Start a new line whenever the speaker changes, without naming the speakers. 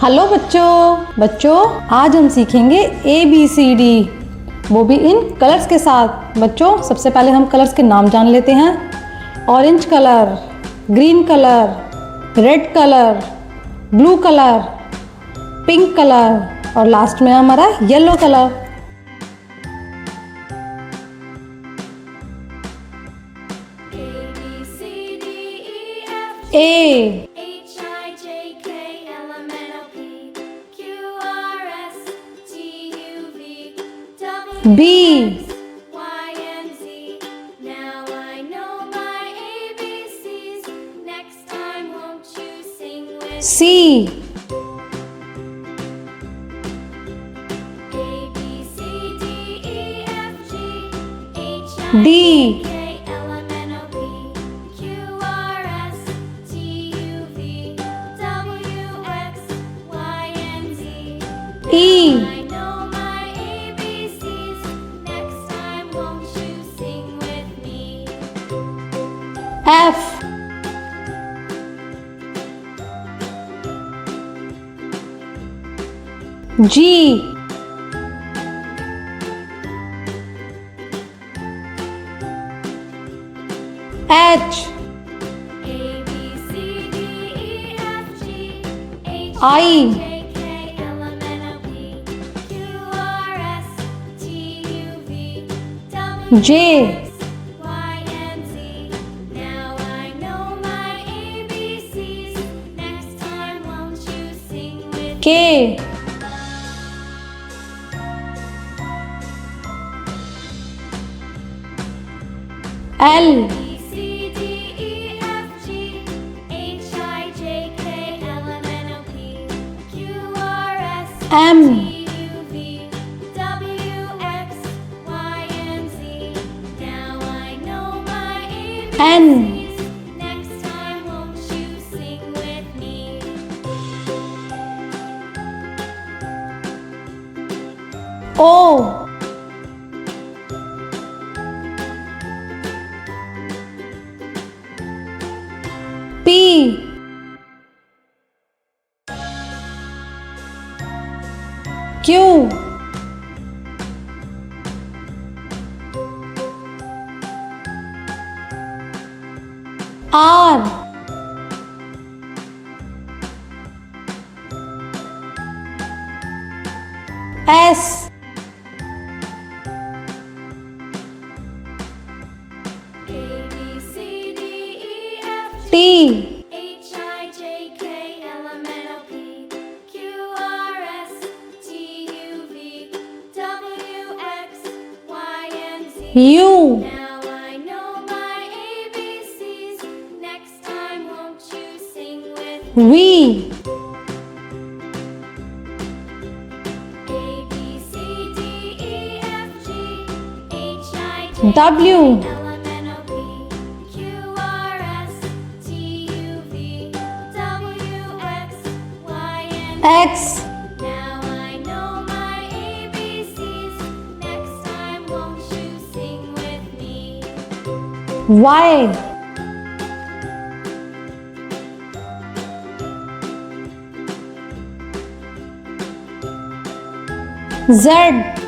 Hello बच्चों आज हम सीखेंगे ABCD, वो भी इन कलर्स के साथ। बच्चों सबसे पहले हम कलर्स के नाम जान लेते हैं। Orange colour, green colour, red colour, blue colour, pink colour और लास्ट में हमारा yellow colour. A B
Y and Z. Now I know my ABCs. Next time won't you sing with
C
A B C D E F G H I
D
K L M N O P Q R S T U V W X Y and Z.
E
I know my ABCs. Next time won't you sing with me?
F G H
A B C D E F G H
I
J K L M N O P Q R S T U V W
J
X Y and Z. Now I know my ABCs. Next time won't you sing with
K L
B C D E F G H I J K L M N O P Q R S
M
T U V W X Y and Z. Now I know my
N
ABCs. Next time won't you sing with me?
O P Q R S
A B C D E F G
T
H I J K L M N O P Q R S T U V W X Y and Z.
U
Now I know my ABCs. Next time won't you sing with
V
A B C D E F G H I J
W
L M N O P Q R S T U V W X Y and Z.
X
Now I know my ABCs. Next time won't you sing with me?
Y Z